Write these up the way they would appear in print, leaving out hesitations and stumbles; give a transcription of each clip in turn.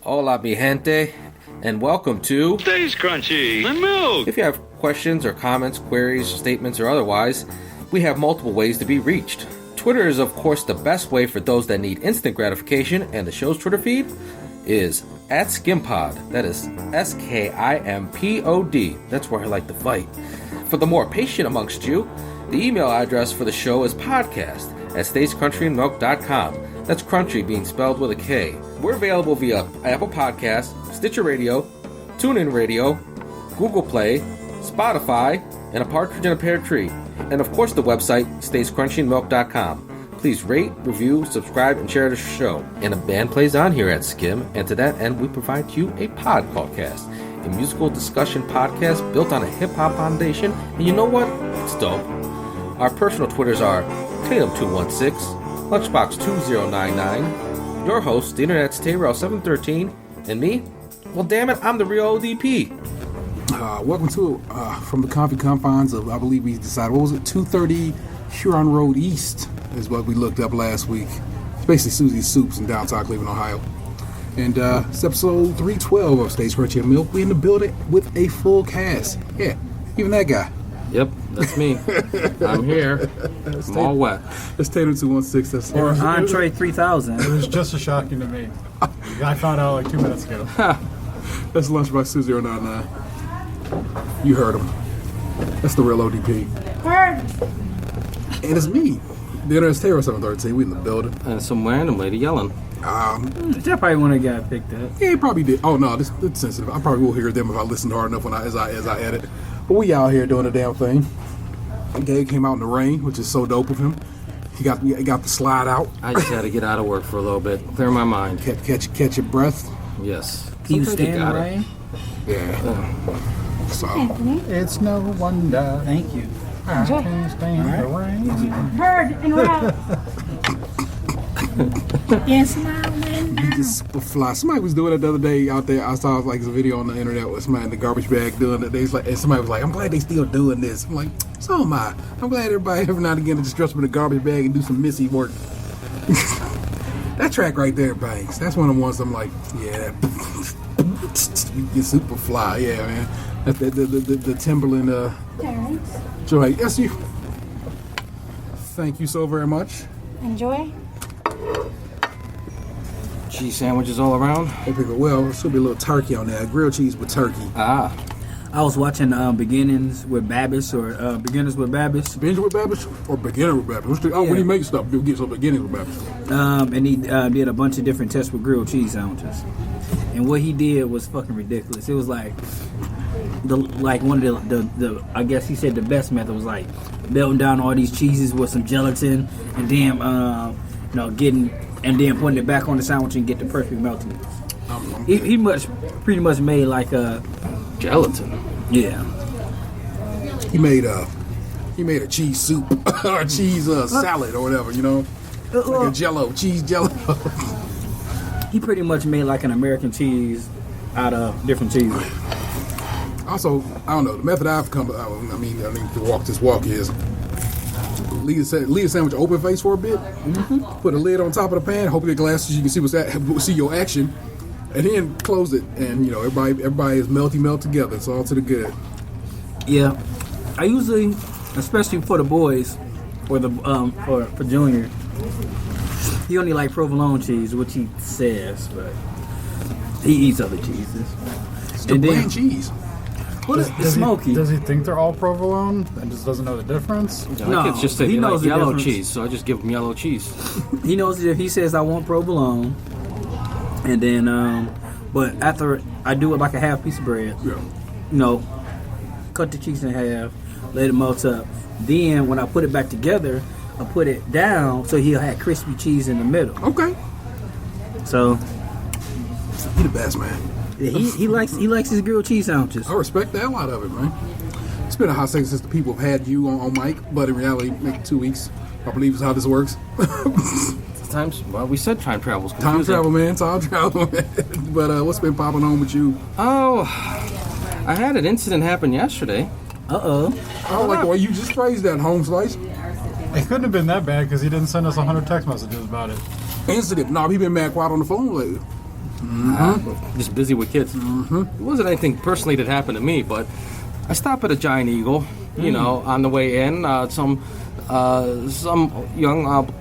Hola, mi gente, and welcome to Stays Crunchy and Milk. If you have questions or comments, queries, statements, or otherwise, we have multiple ways to be reached. Twitter is, of course, the best way for those that need instant gratification, and the show's Twitter feed is @SkimPod. That is SKIMPOD. That's where I like to fight. For the more patient amongst you, the email address for the show is podcast@stayscrunchyandmilk.com. That's crunchy being spelled with a K. We're available via Apple Podcasts, Stitcher Radio, TuneIn Radio, Google Play, Spotify, and a partridge in a pear tree. And of course the website, stayscrunchyandmilk.com. Please rate, review, subscribe, and share the show. And a band plays on here at Skim, and to that end we provide you a Podcastcast, a musical discussion podcast built on a hip-hop foundation, and you know what? It's dope. Our personal Twitters are Tatum216, Lunchbox2099, your host, the Internet's Tayrell713, and me? Well, damn it, I'm the real ODP. Welcome to from the comfy confines of, I believe we decided, what was it, 230 Huron Road East is what we looked up last week. It's basically Susie's Soups in downtown Cleveland, Ohio. And it's episode 312 of Stays Crunchy and Milk. We in the building with a full cast. Yeah, even that guy. Yep, that's me. I'm here. I'm all wet. That's Tatum 216. That's or Entree 3000. It was just as shocking to me. I found out like 2 minutes ago. That's Lunchbox 2099. You heard him. That's the real ODP. And it's me. The Internet's Tayrell713. We in the building. And some random lady yelling. That probably when it got picked up. Yeah, he probably did. Oh no, it's sensitive. I probably will hear them if I listen hard enough as I edit. But we out here doing the damn thing. Gabe came out in the rain, which is so dope of him. He got the slide out. I just had to get out of work for a little bit, clear my mind. Catch your breath. Yes. Can you stand in the rain? Yeah. So It's no wonder. Thank you. I can't stand the rain. Heard and route. Yes, my window. you just super fly. Somebody was doing it the other day out there. I saw like a video on the internet with somebody in the garbage bag doing it. And somebody was like, "I'm glad they still doing this." I'm like, "So am I." I'm glad everybody every now and again just dress up in a garbage bag and do some missy work. That track right there bangs. That's one of the ones I'm like, yeah. You get super fly, yeah, man. That's the Timberland joint. Yes, you. Thank you so very much. Enjoy. Cheese sandwiches all around. Well, there should be a little turkey on there. Grilled cheese with turkey. Ah. I was watching Beginnings with Babish or Beginners with Babish. Beginners with Babish or Beginner with Babish? When he makes stuff, he'll get some Beginnings with Babish. And he did a bunch of different tests with grilled cheese sandwiches. And what he did was fucking ridiculous. It was like one of the I guess he said the best method was like melting down all these cheeses with some gelatin and then then putting it back on the sandwich and get the perfect melting. He pretty much made like a gelatin. Yeah. He made a cheese soup or a cheese salad or whatever, you know, like a cheese jello. He pretty much made like an American cheese out of different cheeses. Also, I don't know, the method I've come, I mean, to walk this walk is leave the sandwich open face for a bit, put a lid on top of the pan, hope the glasses you can see your action, and then close it, and you know everybody is melt together. It's all to the good. Yeah, I usually, especially for the boys, or the for Junior, he only like provolone cheese, which he says, but he eats other cheeses. It's the bland cheese. What is smoky? Does he think they're all provolone and just doesn't know the difference? No, it's just he knows like yellow cheese, so I just give him yellow cheese. He knows if he says I want provolone, and then but after I do it like a half piece of bread, cut the cheese in half, let it melt up. Then when I put it back together, I put it down so he'll have crispy cheese in the middle. Okay. So he the best, man. He likes his grilled cheese sandwiches. I respect the hell out of it, man. It's been a hot second since the people have had you on mic, but in reality, maybe 2 weeks. I believe is how this works. We said time travel's confusing. Time travel, man. Time travel, man. But what's been popping on with you? Oh, I had an incident happen yesterday. Uh-oh. I don't like the way you just phrased that, home slice. It couldn't have been that bad because he didn't send us 100 text messages about it. Incident. No, he been mad quiet on the phone lately. Just busy with kids. It wasn't anything personally that happened to me, but I stopped at a Giant Eagle, you know, on the way in. Some young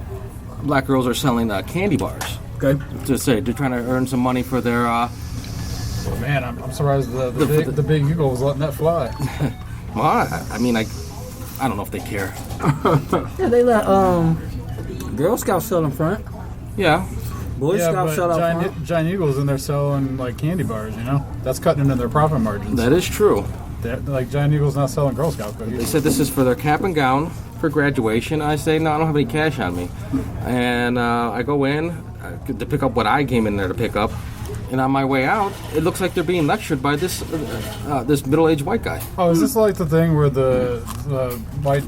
black girls are selling candy bars. Okay. They're trying to earn some money for their... Man, I'm surprised the big eagle was letting that fly. well, I mean, I don't know if they care. Yeah, they let Girl Scouts sell in front. Yeah. Boy Scouts sell out front. Giant Eagle's in there selling like candy bars, you know? That's cutting into their profit margins. That is true. Like Giant Eagle's not selling Girl Scout cookies. They said this is for their cap and gown for graduation. I say, no, I don't have any cash on me. And I go in to pick up what I came in there to pick up. And on my way out, it looks like they're being lectured by this middle-aged white guy. Oh, is this like the thing where the white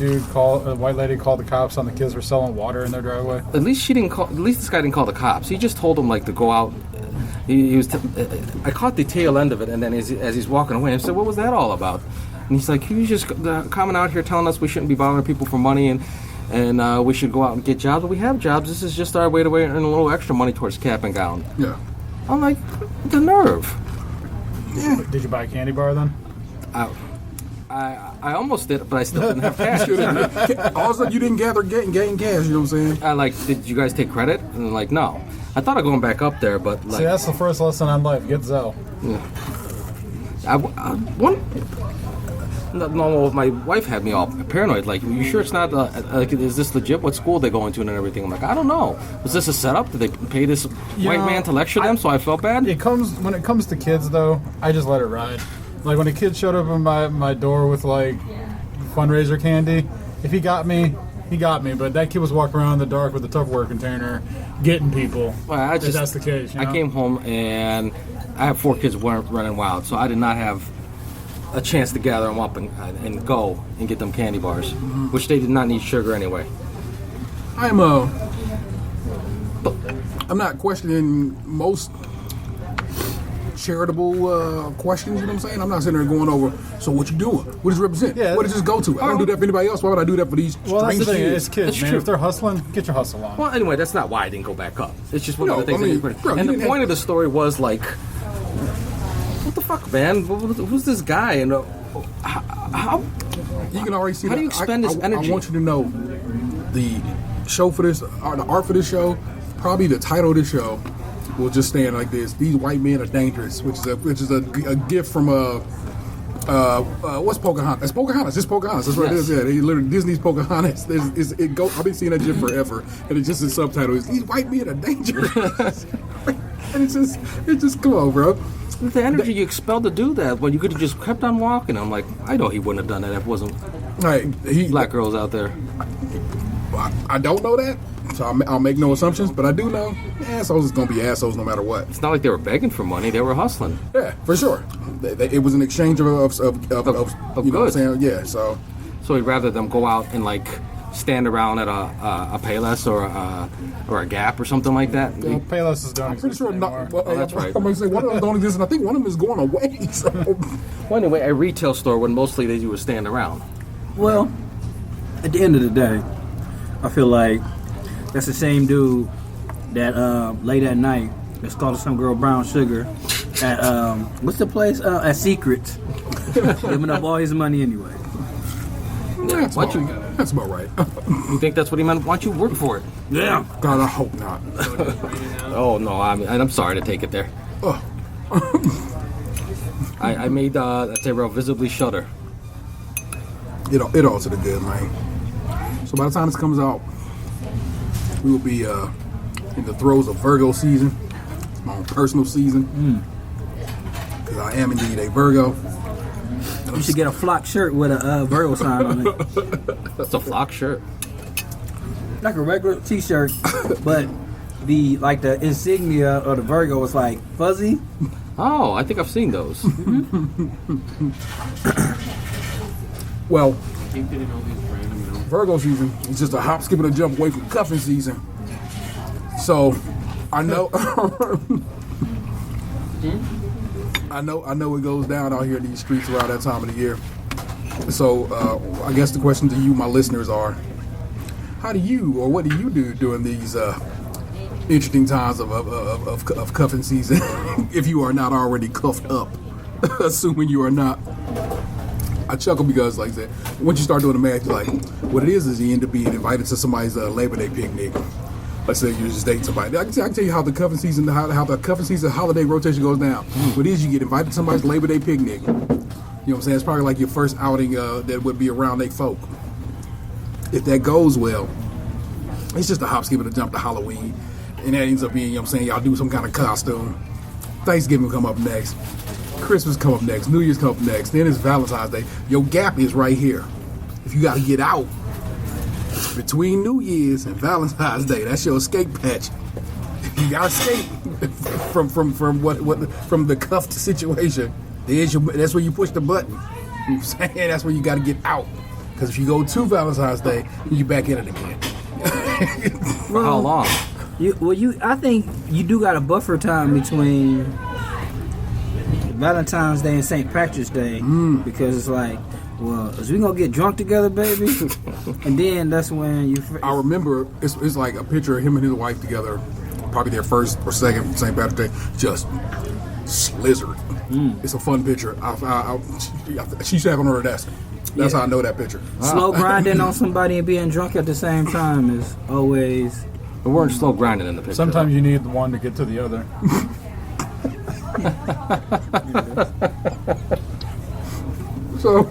lady called the cops on the kids for selling water in their driveway? At least this guy didn't call the cops. He just told them like to go out. I caught the tail end of it, and then as he's walking away, I said, "What was that all about?" And he's like, "He's just coming out here telling us we shouldn't be bothering people for money and we should go out and get jobs. But we have jobs. This is just our way to earn a little extra money towards cap and gown." Yeah. I'm like, the nerve. Yeah. Did you buy a candy bar then? I almost did, but I still didn't have cash. All of a sudden, you didn't gain cash. You know what I'm saying? I did you guys take credit? And I'm like, no. I thought of going back up there, but like, See, that's the first lesson on life. Get Zelle. No, my wife had me all paranoid. Like, you sure it's not? Like, is this legit? What school are they going to and everything? I'm like, I don't know. Was this a setup? Did they pay this white man to lecture them? So I felt bad. When it comes to kids, though, I just let it ride. Like when a kid showed up at my door with like fundraiser candy, if he got me, he got me. But that kid was walking around in the dark with a Tupperware container, getting people. Well, if that's the case. You know? I came home and I have 4 kids running wild, so I did not have a chance to gather them up and go and get them candy bars, which they did not need sugar anyway. I'm not questioning most charitable questions, you know what I'm saying? I'm not sitting there going over, so what you doing? What does it represent? Yeah, what does this go to? I don't do that for anybody else. Why would I do that for these Well, that's strange the thing. kids? It's kids, That's man. true. If they're hustling, get your hustle on. Well, anyway, that's not why I didn't go back up. It's just one No, of the things. I mean, bro, and you the didn't point have- of the story was like, what the fuck, man? Who's this guy? And how? You can already see How that. do you expend this energy? I want you to know the show for this, or the art for this show, probably the title of this show will just stand like this: "These white men are dangerous," which is a gift from what's Pocahontas? It's Pocahontas. It's Pocahontas. That's what Yes. it is. Yeah, they literally Disney's Pocahontas. I've been seeing that gif forever, and it's just the subtitle is "These white men are dangerous," and it's just come on, bro. The energy you expelled to do that, when you could have just kept on walking. I'm like, I know he wouldn't have done that if it wasn't Right, black girls out there. I don't know that, so I'll make no assumptions. But I do know assholes is gonna be assholes no matter what. It's not like they were begging for money; they were hustling. Yeah, for sure. It was an exchange of you know what I'm goods. saying? Yeah, so So he'd rather them go out and like stand around at a Payless or a Gap or something like that. Well, Payless is doing I'm pretty sure anymore. not. Well, that's right. I'm gonna say one of them don't exist, and I think one of them is going away. So. Well, anyway, a retail store when mostly they do is stand around. Well, at the end of the day, I feel like that's the same dude that late at night that started some girl brown sugar at what's the place at Secrets, giving up all his money anyway. That's Why don't you- about, that's about right. You think that's what he meant? Why don't you work for it? Yeah. God, I hope not. Oh no, I'm sorry to take it there. Ugh. I made that real visibly shudder. It all to the good, man. So by the time this comes out, we will be in the throes of Virgo season, my own personal season, because I am indeed a Virgo. You should get a flock shirt with a Virgo sign on it, That's a flock shirt. like a regular T-shirt, but the insignia of the Virgo is like fuzzy. Oh, I think I've seen those. Well, Virgo season is just a hop, skip, and a jump away from Cuffin season. So, I know, I know it goes down out here in these streets around that time of the year. So, I guess the question to you, my listeners, are: how do you, or what do you do during these interesting times of cuffing season if you are not already cuffed up, assuming you are not. I chuckle because, like I said, once you start doing the math, you're like, what it is you end up being invited to somebody's Labor Day picnic. Let's say you're just dating somebody. I can tell you how the cuffing season, how the cuffing season holiday rotation goes down. What it is, you get invited to somebody's Labor Day picnic. You know what I'm saying? It's probably like your first outing that would be around they folk. If that goes well, it's just a hop, skip, and a jump to Halloween. And that ends up being, you know what I'm saying, y'all do some kind of costume. Thanksgiving will come up next. Christmas come up next. New Year's come up next. Then it's Valentine's Day. Your gap is right here. If you got to get out between New Year's and Valentine's Day, that's your escape patch. If you got to escape from the cuffed situation, that's where you push the button. You know what I'm saying? That's where you got to get out. Because if you go to Valentine's Day, you back in it again. For how long? I think you do got a buffer time between Valentine's Day and St. Patrick's Day because it's like, well, is we gonna get drunk together, baby? And then that's when you. I remember it's like a picture of him and his wife together, probably their first or second St. Patrick's Day, just slizzard. It's a fun picture. She used to have on her desk. That's how I know that picture. Slow grinding on somebody and being drunk at the same time is always. We weren't slow grinding in the picture. Sometimes you need one to get to the other. So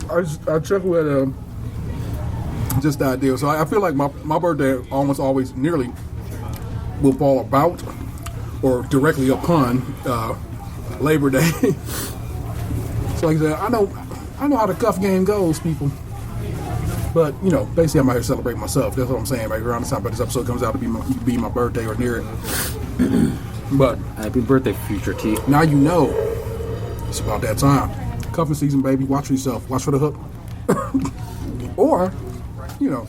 I chuckle at just the idea. So I feel like my birthday almost always nearly will fall about or directly upon Labor Day. So like I said, I know how the cuff game goes, people. But, you know, basically I'm out here celebrating myself. That's what I'm saying. Right around the time this episode comes out to be my birthday or near it. But happy birthday, future T. now you know it's about that time. Cuffing season, baby. Watch for yourself. Watch for the hook. Or, you know,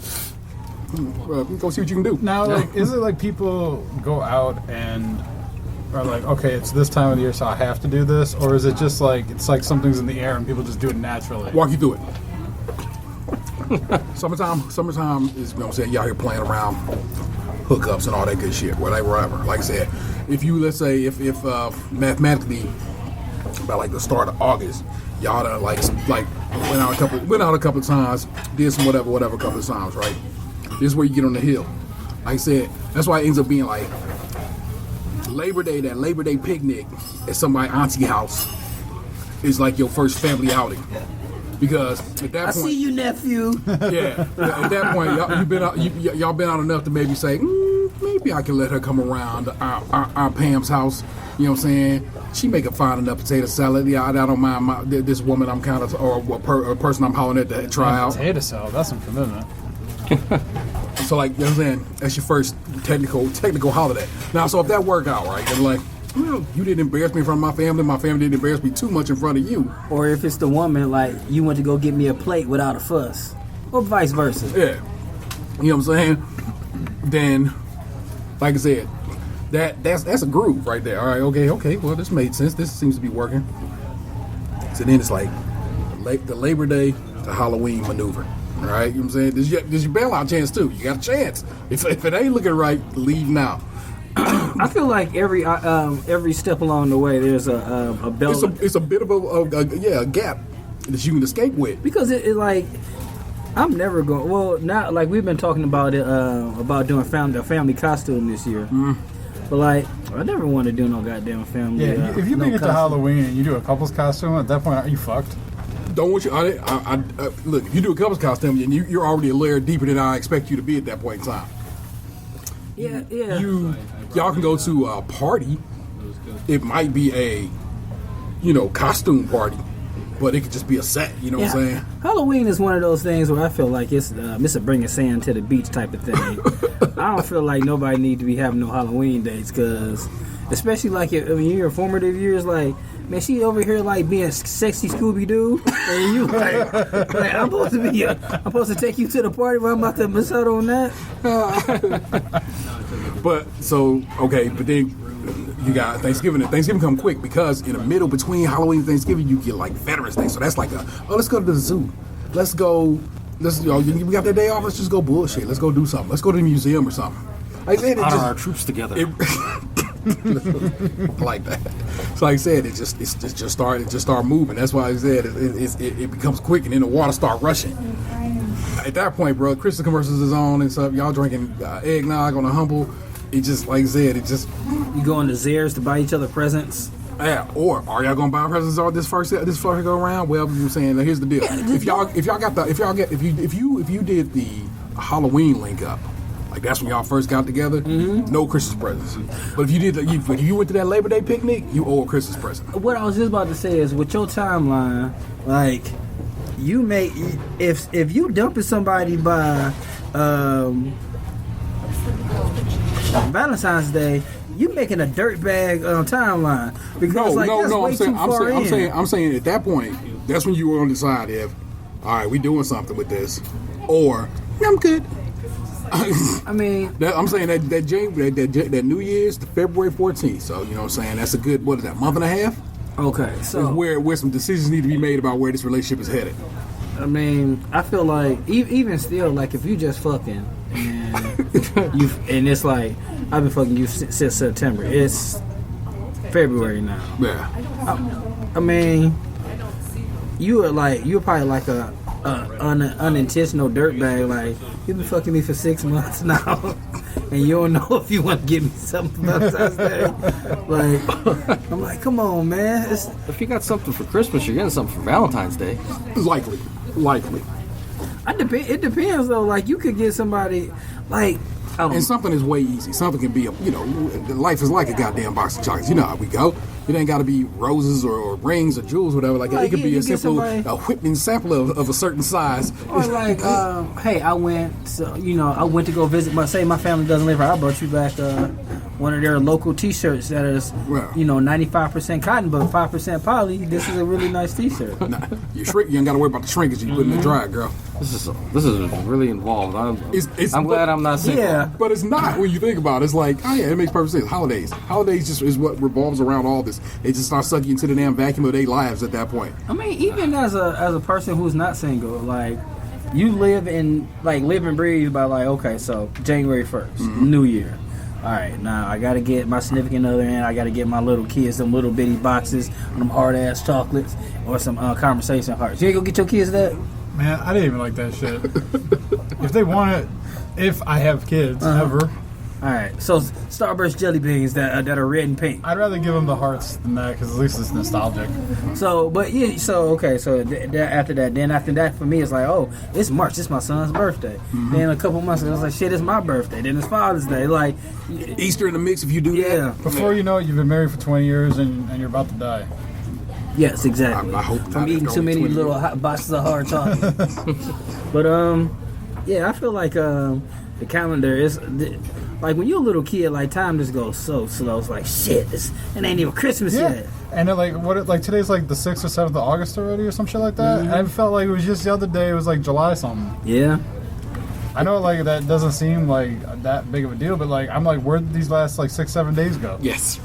go see what you can do. Now, like, is it like people go out and are like, okay, it's this time of the year, so I have to do this? Or is it just like, it's like something's in the air and people just do it naturally? Walk you through it. Summertime is, you know what I'm saying, y'all here playing around, hookups and all that good shit, whatever. Like I said, if you, let's say, if mathematically, about like the start of August, y'all done like went out a couple of times, did some whatever a couple of times, right? This is where you get on the hill. Like I said, that's why it ends up being like Labor Day, that Labor Day picnic at somebody's auntie house is like your first family outing. Because at that point, I see you, nephew. Yeah. At that point, y'all been out enough to maybe say, maybe I can let her come around our Pam's house. You know what I'm saying? She make a fine enough potato salad. Yeah, I don't mind this woman I'm kind of, or a person I'm hollering at to try out. Potato salad, that's some commitment. So like, you know what I'm saying? That's your first technical holiday. Now, so if that work out, right, then like, well, you didn't embarrass me in front of my family didn't embarrass me too much in front of you. Or if it's the woman, like, you went to go get me a plate without a fuss. Or vice versa. Yeah. You know what I'm saying? Then, like I said, that's a groove right there. All right, okay, well, this made sense. This seems to be working. So then it's like the Labor Day to Halloween maneuver. All right, you know what I'm saying? This is your bailout chance, too. You got a chance. If it ain't looking right, leave now. I feel like every step along the way, there's a belt. It's a bit of a gap that you can escape with. Because it like, I'm never going. Well, not like we've been talking about it about doing a family costume this year. But like, I never want to do no goddamn family. Yeah, if you make it to Halloween and you do a couple's costume, at that point, are you fucked? Don't want you. Look, if you do a couple's costume, and you're already a layer deeper than I expect you to be at that point in time. Yeah. Y'all can go to a party. It might be a, costume party, but it could just be a set. You know what I'm saying? Halloween is one of those things where I feel like it's a bringing sand to the beach type of thing. I don't feel like nobody need to be having no Halloween dates, because especially like in your formative years, like, man, she over here like being sexy Scooby Doo, and you like I'm supposed to take you to the party, but I'm about to miss out on that. But then you got Thanksgiving. And Thanksgiving come quick because in the middle between Halloween and Thanksgiving, you get like Veterans Day. So that's like let's go to the zoo. Let's go we got that day off. Let's just go bullshit. Let's go do something. Let's go to the museum or something. Like I said, Honor our troops together. like that. So like I said, it just start moving. That's why I said it becomes quick, and then the water start rushing. At that point, bro, Christmas commercials is on and stuff. Y'all drinking eggnog on a humble. It just like I said, you going to Zaire's to buy each other presents. Yeah, or are y'all gonna buy presents all this first go around? Well, I'm saying, here's the deal. If you did the Halloween link up, like that's when y'all first got together, no Christmas presents. But if you went to that Labor Day picnic, you owe a Christmas present. What I was just about to say is, with your timeline, like you make if you dumping somebody by Valentine's Day, you making a dirtbag timeline because that's way too far in. I'm saying at that point, that's when you were on the decide if, all right, we doing something with this, or I'm good. I mean, I'm saying that New Year's, the February 14th. So you know what I'm saying, that's a good, what is that, month and a half? Okay, so where some decisions need to be made about where this relationship is headed. I mean, I feel like even still, like if you just fucking and it's like I've been fucking you since September. It's February now. Yeah. I mean, you're probably like a unintentional dirtbag. Like you've been fucking me for 6 months now, and you don't know if you want to give me something for Valentine's Day. Like I'm like, come on, man. If you got something for Christmas, you're getting something for Valentine's Day. Likely. It depends though. Like you could get somebody like. And something is way easy. Something can be life is like a goddamn box of chocolates. You know how we go. It ain't got to be roses or rings or jewels, or whatever. Like it could be a simple whipping sample of a certain size. Or like, hey, I went to go visit my family doesn't live here. I brought you back one of their local T-shirts that is 95% cotton but 5% poly. This is a really nice T-shirt. Nah, you ain't got to worry about the shrinkage you put in the dryer, girl. This is really involved. I'm glad I'm not single. Yeah, but it's not when you think about it. It's like, oh yeah, it makes perfect sense. Holidays just is what revolves around all this. They just start sucking into the damn vacuum of their lives at that point. I mean, even as a person who's not single, like you live and breathe by like, okay, so January 1st, New Year. All right, now I gotta get my significant other in. I gotta get my little kids some little bitty boxes, them hard ass chocolates, or some conversation hearts. You ain't gonna get your kids that? Man, I didn't even like that shit. If they want it, if I have kids, ever. All right, so Starburst jelly beans that are red and pink. I'd rather give them the hearts than that because at least it's nostalgic. So, but yeah, so okay, so after that for me it's like, oh, it's March, it's my son's birthday. Then a couple months ago, I was like, shit, it's my birthday. Then it's Father's Day, like Easter in the mix if you do that. Before you know it, you've been married for 20 years and you're about to die. Yes, exactly. I hope from eating too many little hot boxes of hard chocolate. But yeah, I feel like the calendar is. Like when you're a little kid, like time just goes so slow. It's like shit. It ain't even Christmas yet. And today's like the 6th or 7th of August already, or some shit like that. And I felt like it was just the other day. It was like July something. Yeah. I know like that doesn't seem like that big of a deal, but like I'm like, where'd these last like 6-7 days go? Yes.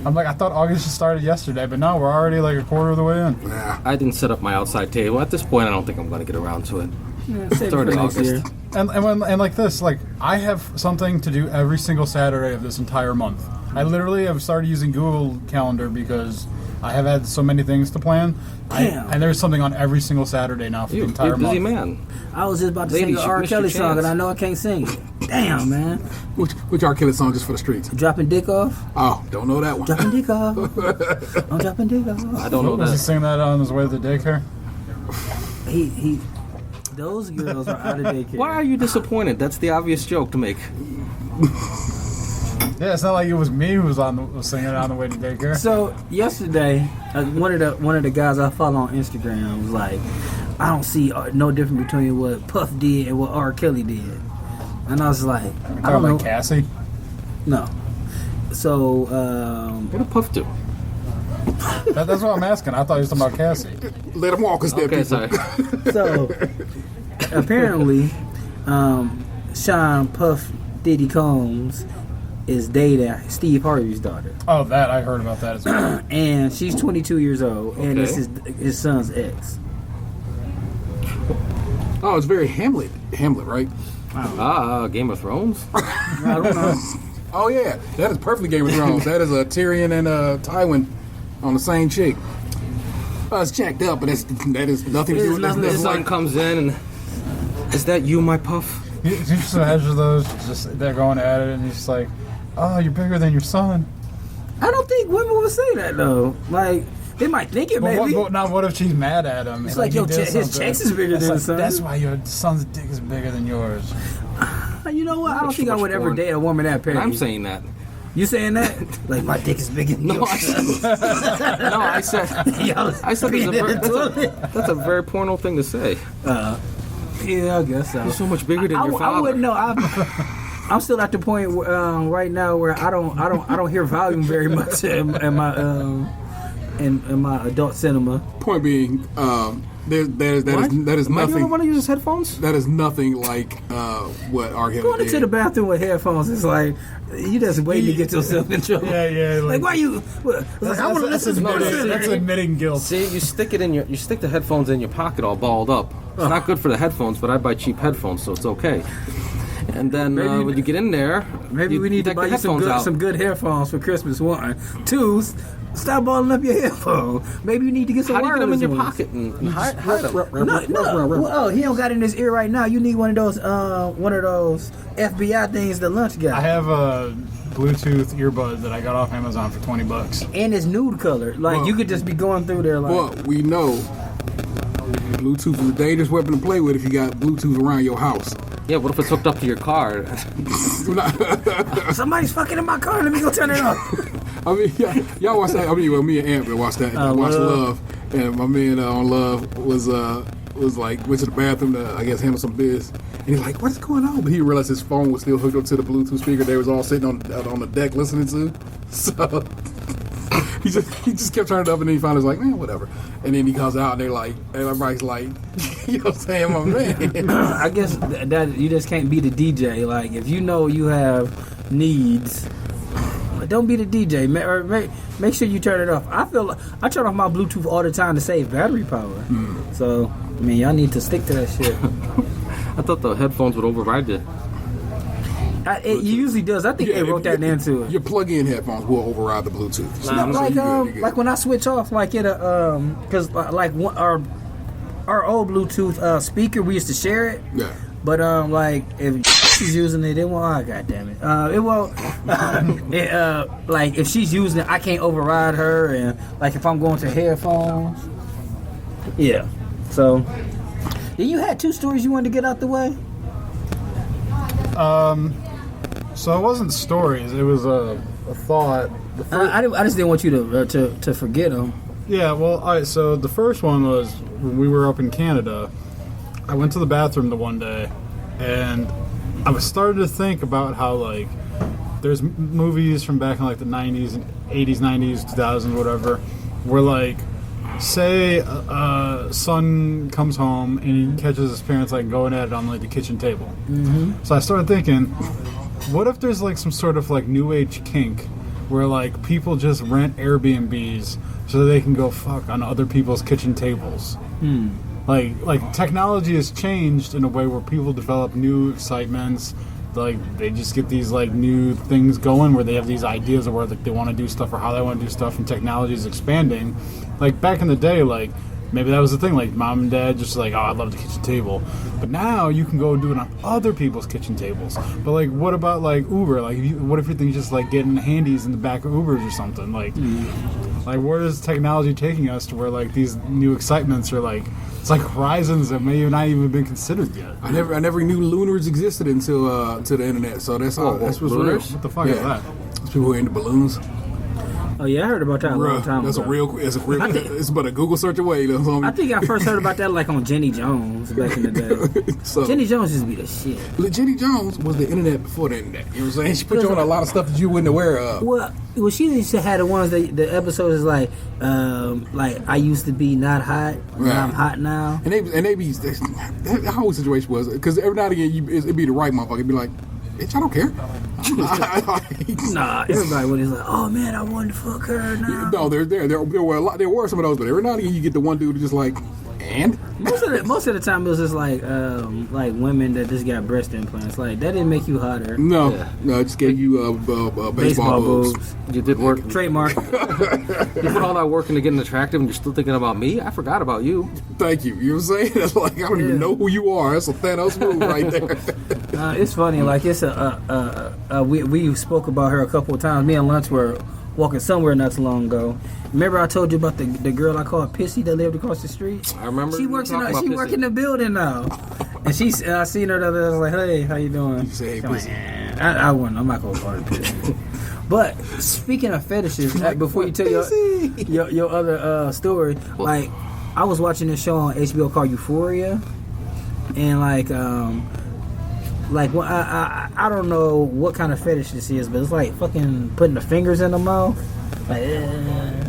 I'm like, I thought August just started yesterday, but no, we're already like a quarter of the way in. Nah. I didn't set up my outside table. At this point, I don't think I'm going to get around to it. Yeah, save it for next year. And like this, like I have something to do every single Saturday of this entire month. I literally have started using Google Calendar because I have had so many things to plan. Damn. And there's something on every single Saturday now for the entire month. Busy man. I was just about to sing an R. Kelly song, and I know I can't sing it. Damn, man. Which R. Kelly song just for the streets? Dropping dick off? Oh, don't know that one. Dropping dick off. I'm dropping dick off. I don't know Was he that. singing that on his way to the daycare? He those girls are out of daycare. Why are you disappointed? That's the obvious joke to make. Yeah, it's not like it was me who was singing it on the way to daycare. So yesterday, one of the guys I follow on Instagram was like, I don't see no difference between what Puff did and what R. Kelly did, and I was like, I don't know. Like Cassie? No. So What did Puff do? That's what I'm asking. I thought he was talking about Cassie. Let him walk us there, Okay, people. sorry. so apparently, Sean Puff Diddy Combs is dating Steve Harvey's daughter. Oh, that I heard about that as well. And she's 22 years old, and it's his son's ex. Oh, it's very Hamlet, right? Game of Thrones? I don't know. Oh yeah, that is perfectly Game of Thrones. That is Tyrion and Tywin on the same chick. It's jacked up, but that is nothing to do with The this. sun comes in and... Is that you, my puff? You just imagine those, just they're going at it, and he's just like, "Oh, you're bigger than your son." I don't think women would say that though. Like they might think it, maybe. What if she's mad at him? It's like, yo, he did his something. chest is bigger than his son. That's why your son's dick is bigger than yours. You know what? I don't Much think I would ever porn. date a woman that petty. I'm saying that. You saying that? Like my dick is bigger than yours. I said that's a very porno thing to say. Yeah, I guess so. You're so much bigger than your father. I wouldn't know. I'm still at the point right now where I don't hear volume very much in my adult cinema. Point being, that is Am I the only nothing. one who uses headphones? That is nothing like what R. Kelly Going did. into the bathroom with headphones is like you just waiting to get yourself in trouble. Yeah. Like why you? Like, I want to listen to That's admitting guilt. See, you stick the headphones in your pocket all balled up. It's not good for the headphones, but I buy cheap headphones, so it's okay. And then when you get in there, Maybe we need to take buy the you headphones some good headphones for Christmas. 1, 2, stop balling up your headphone. Maybe you need to get some How do you get them in your ones. pocket and hide them? No. Well, he don't got it in his ear right now. You need one of those FBI things the lunch I guy. have a Bluetooth earbud that I got off Amazon for $20. And it's nude color. Like Well- you could just be going through there like. Well, we know Bluetooth is a dangerous weapon to play with if you got Bluetooth around your house. Yeah, what if it's hooked up to your car? Somebody's fucking in my car. Let me go turn it off. I mean, y'all watch that. I mean, well, me and Ant watched that. Watched Love, and my man on Love was like went to the bathroom to I guess handle some biz, and he's like, "What's going on?" But he realized his phone was still hooked up to the Bluetooth speaker they was all sitting on the deck listening to. So he just kept turning it up, and then he finally was like, "Man, whatever." And then he comes out, and they're like, and everybody's like, "You know what I'm saying, my man?" I guess that you just can't be the DJ. Like if you know you have needs. Don't be the DJ, or make sure you turn it off. I turn off my Bluetooth all the time to save battery power. So, I mean, y'all need to stick to that shit. I thought the headphones would override it. It usually does. I think they wrote that into it. Your plug-in headphones will override the Bluetooth. So Like you're good. like when I switch off, like it because like our old Bluetooth speaker, we used to share it. Yeah. But like if she's using it, it won't. Oh, God damn it! It won't. Like if she's using it, I can't override her. And like if I'm going to headphones, yeah. So, then you had 2 stories you wanted to get out the way. So it wasn't stories. It was a thought. I just didn't want you to forget them. Yeah, well, all right, so the first one was when we were up in Canada. I went to the bathroom the one day, and I was starting to think about how, like, there's movies from back in, like, the 90s, and 80s, 90s, 2000s, whatever, where, like, say a son comes home and he catches his parents, like, going at it on, like, the kitchen table. Mm-hmm. So I started thinking, what if there's, like, some sort of, like, new age kink where, like, people just rent Airbnbs so they can go fuck on other people's kitchen tables? Like technology has changed in a way where people develop new excitements. Like they just get these like new things going where they have these ideas of where like they want to do stuff or how they want to do stuff, and technology is expanding. Like back in the day, like maybe that was the thing. Like mom and dad just like, oh, I love the kitchen table, but now you can go do it on other people's kitchen tables. But like, what about like Uber? Like, what if your thing's just like getting handies in the back of Ubers or something? Like, like where is technology taking us to where like these new excitements are like? It's like horizons that may have not even been considered yet. I never knew lunars existed until to the internet. So that's all. That's what's real. lunars? What the fuck is that? It's people who are into balloons. Oh yeah, I heard about that a long Bruh, time that's ago. it's but a Google search away. You know what I I mean? think I first heard about that like on Jenny Jones back in the day. So, Jenny Jones used to be the shit. Jenny Jones was the internet before the internet. You know what I'm saying? She put you on a lot of stuff that you wouldn't aware of. Well, she used to have the ones that the episodes is like I used to be not hot, now I'm hot now. And they be that whole situation was because every now and again it'd be the right motherfucker. It'd be like, bitch, I don't care. Nah, everybody was like, oh man, I wanted to fuck her now. No, there were a lot. There were some of those, but every now and again you get the one dude who just like, And Most of the time, it was just like women that just got breast implants. Like that didn't make you hotter. no, it just gave you baseball boobs. You did work. Trademark. You put all that work into getting attractive, and you're still thinking about me. I forgot about you. Thank you. You know what I'm saying? That's like I don't even know who you are. That's a Thanos move right there. It's funny. Like it's we spoke about her a couple of times. Me and Lunch were walking somewhere not too long ago. Remember I told you about the girl I called Pissy that lived across the street? I remember. She works in the building now, and I seen her the other day. I was like, "Hey, how you doing?" You say, "Hey, She's like, Pissy." I wouldn't. I'm not gonna call her Pissy. But speaking of fetishes, before you tell your other story, like I was watching this show on HBO called Euphoria, and like well, I don't know what kind of fetish this is, but it's like fucking putting the fingers in the mouth, like and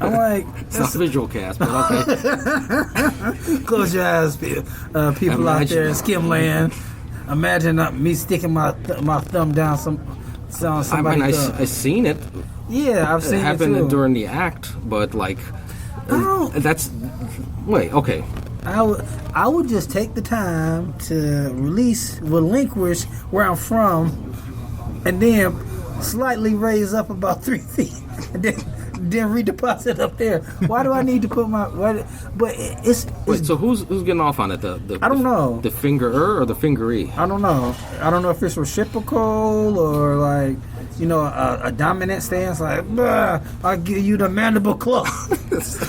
I'm like, It's not visual cast, but okay. close your eyes, people out there in Skim Land. Imagine me sticking my thumb down somebody's I seen it. Yeah, I've seen it happen too. during the act, but like that's okay. I would just take the time to relinquish where I'm from, and then slightly raise up about 3 feet, and then redeposit up there. Why do I need to put my? But it's Wait, so who's getting off on it? I don't know. The fingerer or the fingeree? I don't know. I don't know if it's reciprocal or like, you know, a dominant stance. Like, I'll give you the mandible claw.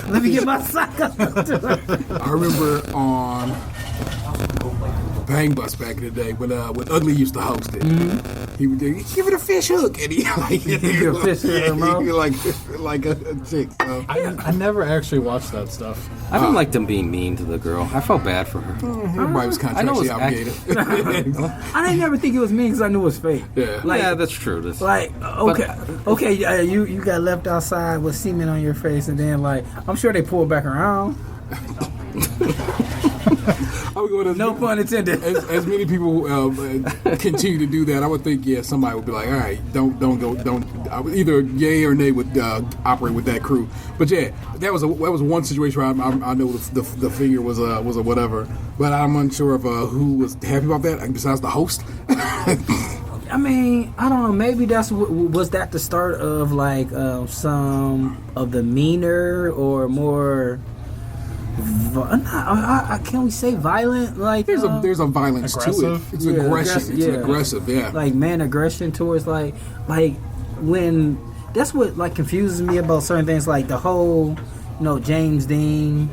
Let me get my sock up. I remember on Bang Bus back in the day when Ugly used to host it. Mm-hmm. He would give it a fish hook, and he Give a fish hook in the mouth? like a chick. So. I never actually watched that stuff. I didn't like them being mean to the girl. I felt bad for her. Everybody was I know contractually it's obligated. I didn't never think it was me because I knew it was fake. Yeah. Like, Yeah, that's true. You got left outside with semen on your face, and then like I'm sure they pulled back around. No pun intended. As many people continue to do that, I would think somebody would be like, all right, don't go. I would either yay or nay would operate with that crew. But yeah, that was one situation where I know the figure was a whatever, but I'm unsure of who was happy about that besides the host. I mean, I don't know. Maybe was that the start of like some of the meaner or more. Can we say violent? Like There's a violence aggressive? to it. It's aggression. It's aggressive. Yeah. Like man aggression towards like when that's what like confuses me about certain things, like the whole James Dean,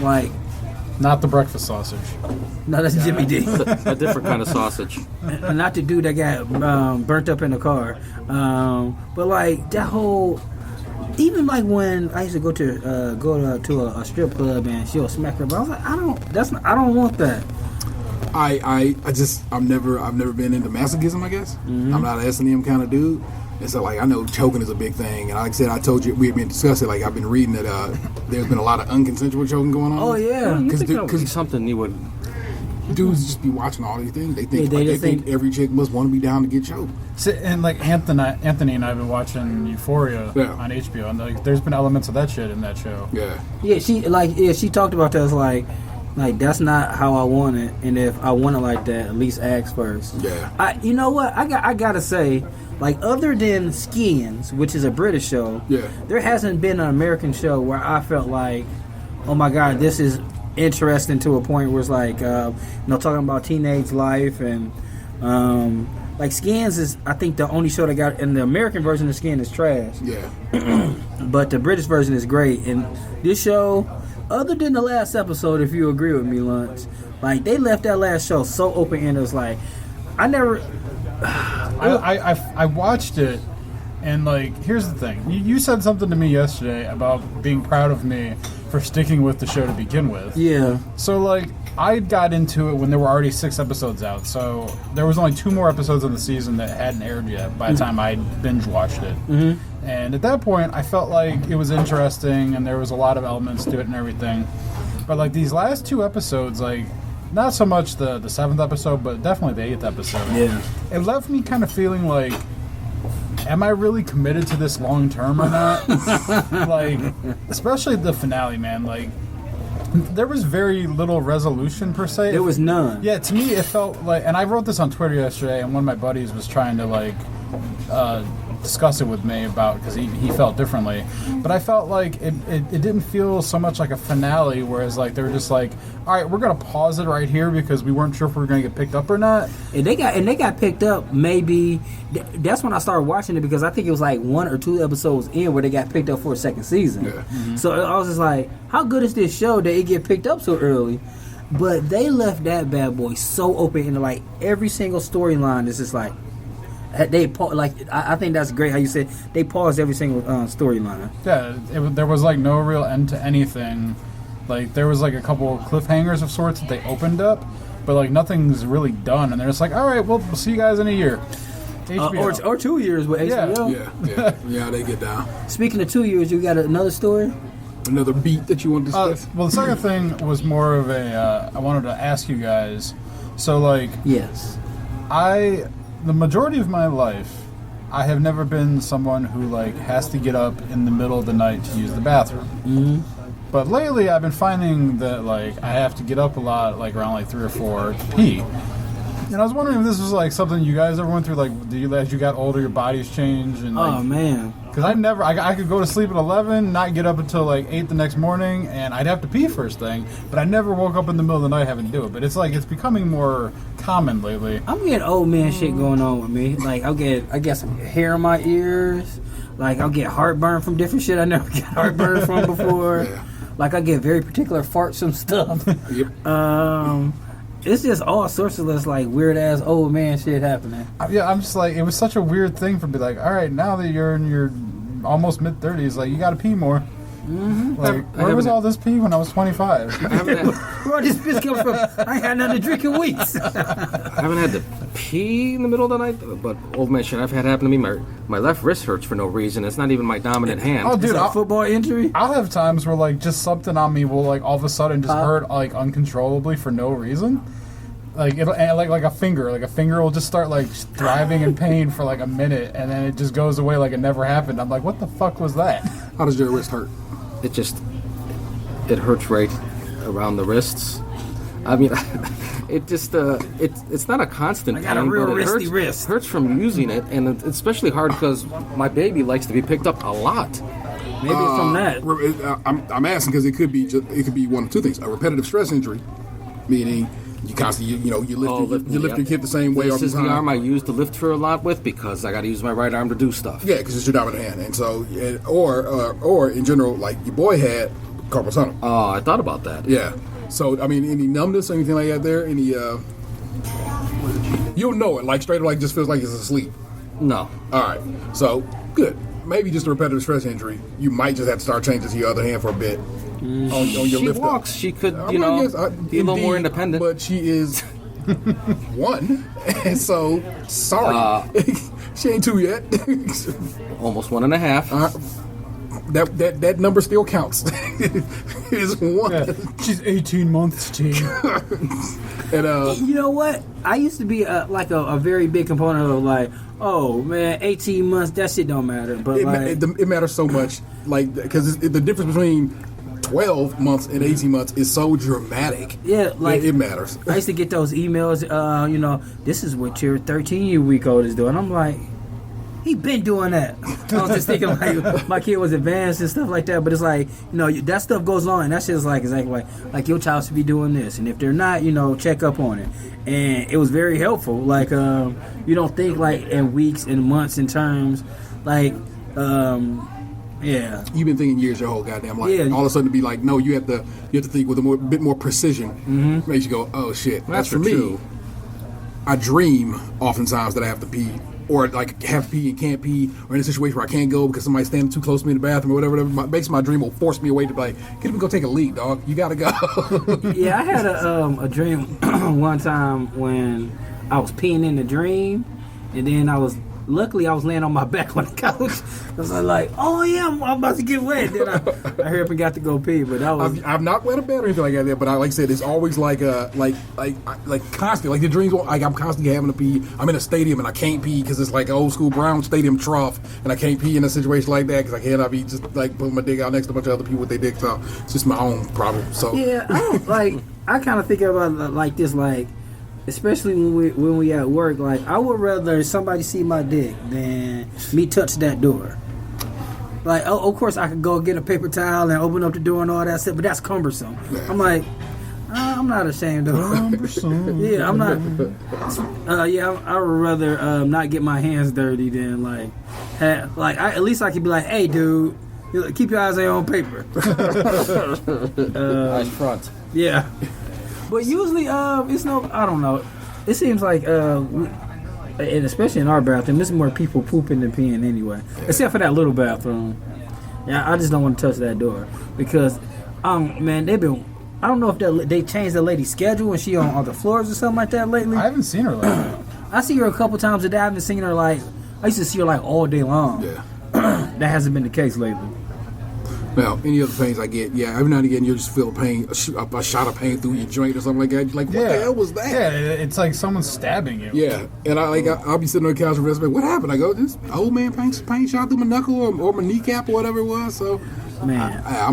like Not the breakfast sausage. no, that's Jimmy Dean. A different kind of sausage. Not the dude that got burnt up in the car, but like that whole. Even like when I used to go to a strip club and she'll smack her, but I was like, I don't want that. I've never been into masochism. I guess I'm not an S&M kind of dude, and so like I know choking is a big thing. And like I said, I told you we've been discussing. Like I've been reading that there's been a lot of unconsensual choking going on. Oh yeah, You think that would be something you would. Dudes just be watching all these things. They think every chick must want to be down to get choked. So, and like Anthony and I have been watching Euphoria on HBO, and like there's been elements of that shit in that show. Yeah. She talked about that as like that's not how I want it, and if I want it like that, at least ask first. Yeah. You know what? I gotta say, like other than Skins, which is a British show, there hasn't been an American show where I felt like, oh my god, this is interesting to a point where it's like talking about teenage life and like Skins is I think the only show that got, and the American version of Skins is trash, but the British version is great. And this show, other than the last episode, if you agree with me, Lunch, like they left that last show so open-ended. It was like I watched it, and like here's the thing, you said something to me yesterday about being proud of me for sticking with the show to begin with. Yeah. So like I got into it when there were already 6 episodes out, so there was only 2 more episodes in the season that hadn't aired yet by the time I binge watched it. And at that point I felt like it was interesting and there was a lot of elements to it and everything, but like these last 2 episodes, like not so much the 7th episode but definitely the 8th episode, it left me kind of feeling like am I really committed to this long term or not? Like, especially the finale, man. Like, there was very little resolution per se. There was none. Yeah, to me it felt like, and I wrote this on Twitter yesterday, and one of my buddies was trying to like discuss it with me about, because he felt differently, but I felt like it didn't feel so much like a finale, whereas like they were just like, all right, we're gonna pause it right here because we weren't sure if we were gonna get picked up or not. And they got picked up. Maybe that's when I started watching it, because I think it was like 1 or 2 episodes in where they got picked up for a second season. Yeah. So I was just like, how good is this show that it get picked up so early? But they left that bad boy so open, and like every single storyline is just like I think that's great how you said they paused every single storyline. Yeah, there was like no real end to anything. Like there was like a couple of cliffhangers of sorts that they opened up, but like nothing's really done, and they're just like, all right, we'll see you guys in a year. Or 2 years with HBO. Yeah, they get down. Speaking of 2 years, you got another story? Another beat that you want to discuss? Well, the second thing was more of a. I wanted to ask you guys. So like, Yes. The majority of my life, I have never been someone who like has to get up in the middle of the night to use the bathroom. Mm-hmm. But lately, I've been finding that like I have to get up a lot, like around like 3 or 4 to pee. And I was wondering if this was like something you guys ever went through. Like, as you got older, your bodies changed, and like, Oh man. because I could go to sleep at 11, not get up until like 8 the next morning, and I'd have to pee first thing, but I never woke up in the middle of the night having to do it. But it's like, it's becoming more common lately. I'm getting old man shit going on with me. Like I get some hair in my ears. Like I'll get heartburn from different shit I never got heartburn from before. Yeah. Like I get very particular farts from stuff. Yep. It's just all sorts of this like weird ass old man shit happening. Yeah, I'm just like, it was such a weird thing for me. Like, all right, now that you're in your almost mid-30s, like, you got to pee more. Mm-hmm. Like, where was all this pee when I was 25? Where all this piss come from? I ain't had nothing to drink in weeks. I haven't had to pee in the middle of the night, but old man shit I've had happen to me. My left wrist hurts for no reason. It's not even my dominant hand. Oh, dude, Is that a football injury? I'll have times where, like, just something on me will, like, all of a sudden just hurt, like, uncontrollably for no reason. Like, like a finger will just start, like, thriving in pain for, like, a minute, and then it just goes away like it never happened. I'm like, what the fuck was that? How does your wrist hurt? It hurts right around the wrists. I mean, it just it's not a constant I got a pain, real but it wristy wrist. hurts from using it, and it's especially hard because my baby likes to be picked up a lot. Maybe it's from that. I'm asking because it could be one of two things: a repetitive stress injury, meaning you constantly you lift your kid the same way all This the is time. the arm I use to lift her a lot with because I got to use my right arm to do stuff. Yeah, because it's your dominant hand, and so or in general, like your boy had carpal tunnel. Oh, I thought about that. Yeah. So I mean, any numbness, anything like that? There, any you'll know it. Like straight up, like just feels like it's asleep. No. All right. So good. Maybe just a repetitive stress injury. You might just have to start changing to your other hand for a bit. On your She lift walks. up. She could, I be a little indeed, more independent. But she is one, and so sorry, she ain't 2 yet. Almost 1.5. That number still counts. Is 1. Yeah, she's 18 months, T. And You know what? I used to be like a very big component of like, oh man, 18 months, that shit don't matter. But it matters so much, like because the difference between 12 months and 18 months is so dramatic. Yeah, like it matters. I used to get those emails. This is what your 13-week-old is doing. I'm like, he been doing that. I was just thinking like my kid was advanced and stuff like that. But it's like that stuff goes on, and that shit is like exactly like your child should be doing this, and if they're not, check up on it. And it was very helpful. Like you don't think like in weeks and months in terms, like. Yeah, you've been thinking years your whole goddamn life. Yeah. All of a sudden to be like, no, you have to think with a bit more precision. Mm-hmm. Makes you go, oh shit. That's for me. true. I dream oftentimes that I have to pee, or like have to pee and can't pee, or in a situation where I can't go because somebody's standing too close to me in the bathroom or whatever. Makes my dream will force me away to be like, get up and go take a leak, dog. You gotta go. Yeah, I had a dream one time when I was peeing in the dream, and then I was luckily I was laying on my back on the couch. I was like, oh yeah, I'm about to get wet. Then I hurried up and got to go pee. But that was I've not wet a bed or anything like that. But like I said, it's always like constant. Like the dreams, like I'm constantly having to pee. I'm in a stadium and I can't pee because it's like an old school Brown Stadium trough, and I can't pee in a situation like that because I cannot be just like putting my dick out next to a bunch of other people with their dicks out. It's just my own problem. So yeah, I don't like. I kind of think about it like this, like. Especially when we at work, like I would rather somebody see my dick than me touch that door. Like, of course, I could go get a paper towel and open up the door and all that stuff, but that's cumbersome. I'm like, I'm not ashamed of it. Yeah, I'm not. I would rather not get my hands dirty than like, at least I could be like, hey, dude, keep your eyes on your own paper. Nice front. Yeah. But usually, it's no. I don't know. It seems like, and especially in our bathroom, there's more people pooping than peeing anyway. Except for that little bathroom. Yeah, I just don't want to touch that door because, man, they've been. I don't know if they changed the lady's schedule and she on other floors or something like that lately. I haven't seen her like that. I see her a couple times a day. I haven't seen her like. I used to see her like all day long. yeah. That hasn't been the case lately. Well, any other pains I get, every now and again you just feel a pain, a shot of pain through your joint or something like that. You're like, what the hell was that? Yeah, it's like someone stabbing you. Yeah, and I'll be sitting on the couch and rest. What happened? I go, this old man pain shot through my knuckle or my kneecap or whatever it was. So, Man, I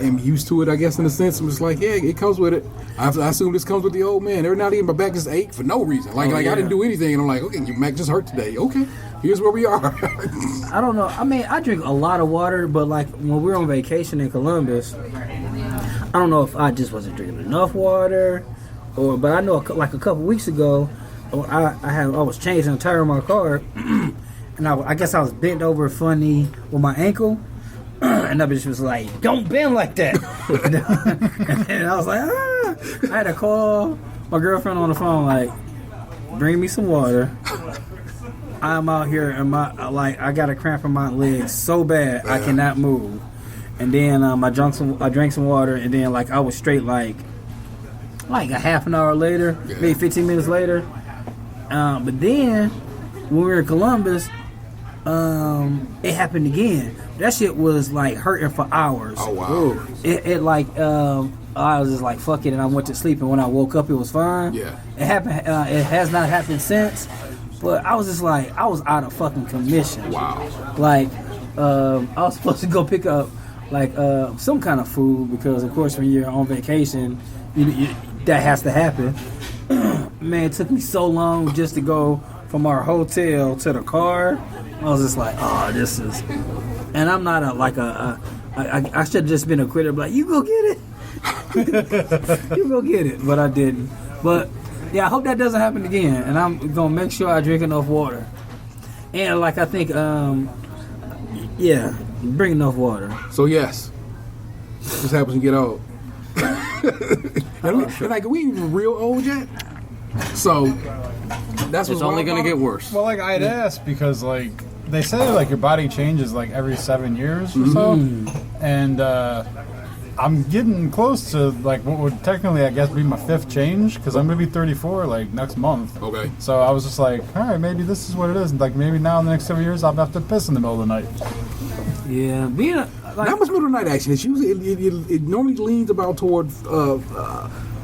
am used to it. I guess in a sense, I'm just like, yeah, it comes with it. I assume this comes with the old man. Every now and again, my back just ache for no reason. Like I didn't do anything, and I'm like, okay, your back just hurt today. Okay, here's where we are. I don't know. I mean, I drink a lot of water, but like when we were on vacation in Columbus, I don't know if I just wasn't drinking enough water, but I know like a couple weeks ago, I was changing the tire of my car, and I guess I was bent over funny with my ankle, and that bitch was like, "Don't bend like that," and I was like, I had to call my girlfriend on the phone, like, bring me some water. I'm out here and I got a cramp in my legs so bad I cannot move. And then I drank some water, and then like I was straight like a half an hour later, maybe 15 minutes later. But then when we were in Columbus, it happened again. That shit was like hurting for hours. Oh wow! It like I was just like fuck it, and I went to sleep. And when I woke up, it was fine. Yeah. It happened. It has not happened since. But I was just like, I was out of fucking commission. Wow. Like, I was supposed to go pick up like some kind of food because of course when you're on vacation, that has to happen. Man, it took me so long just to go from our hotel to the car. I was just like, oh, this is. And I'm not I should have just been a quitter, like, you go get it. You go get it. But I didn't. But yeah, I hope that doesn't happen again. And I'm going to make sure I drink enough water. And like, I think, bring enough water. So yes, this happens when you get old. and like, we ain't even real old yet. So that's It's only going to get worse. Well, like I'd asked because like they say like your body changes like every 7 years or so, and I'm getting close to like what would technically I guess be my 5th change because I'm gonna be 34 like next month. Okay. So I was just like, all right, maybe this is what it is. And, like maybe now in the next 7 years I'll have to piss in the middle of the night. Yeah, being a, like, not much middle of the night action. It's usually it normally leans about toward the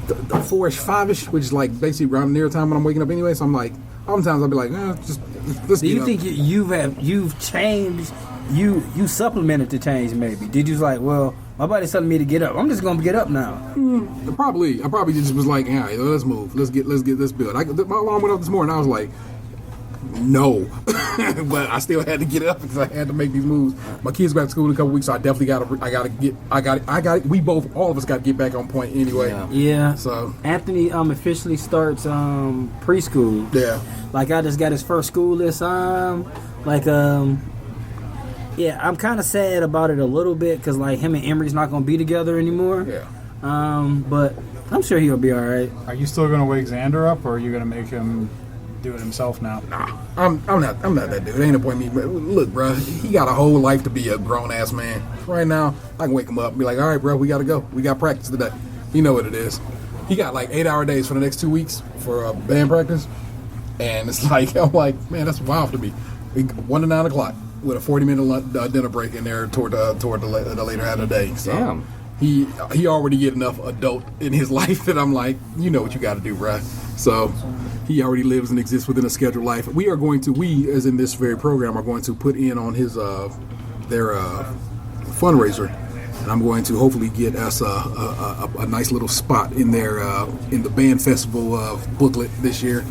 4-ish, 5-ish, which is like basically around near time when I'm waking up anyway. So I'm like, oftentimes I'll be like, let's do you get think up. you've changed? You supplemented to change maybe? Did you like, well, my body's telling me to get up. I'm just gonna get up now. I probably just was like, all right, let's move. Let's get this build. My alarm went up this morning. I was like, no, but I still had to get up because I had to make these moves. My kids go back to school in a couple weeks, so I definitely all of us got to get back on point anyway. Yeah. So Anthony officially starts preschool. Yeah. Like I just got his first school this time. Yeah, I'm kind of sad about it a little bit because like him and Emery's not gonna be together anymore. Yeah. But I'm sure he'll be all right. Are you still gonna wake Xander up, or are you gonna make him do it himself now? Nah, I'm not that dude. Ain't no point in me. Look, bro, he got a whole life to be a grown ass man. Right now, I can wake him up and be like, all right, bro, we gotta go. We got practice today. You know what it is. He got like 8-hour days for the next 2 weeks for band practice. And it's like, I'm like, man, that's wild to me. 1 to 9 o'clock with a 40-minute dinner break in there toward the later half of the day. So Damn. he already get enough adult in his life that I'm like, you know what you got to do, bruh. So he already lives and exists within a scheduled life. We, as in this very program, are going to put in on his their fundraiser. And I'm going to hopefully get us a nice little spot in there in the band festival booklet this year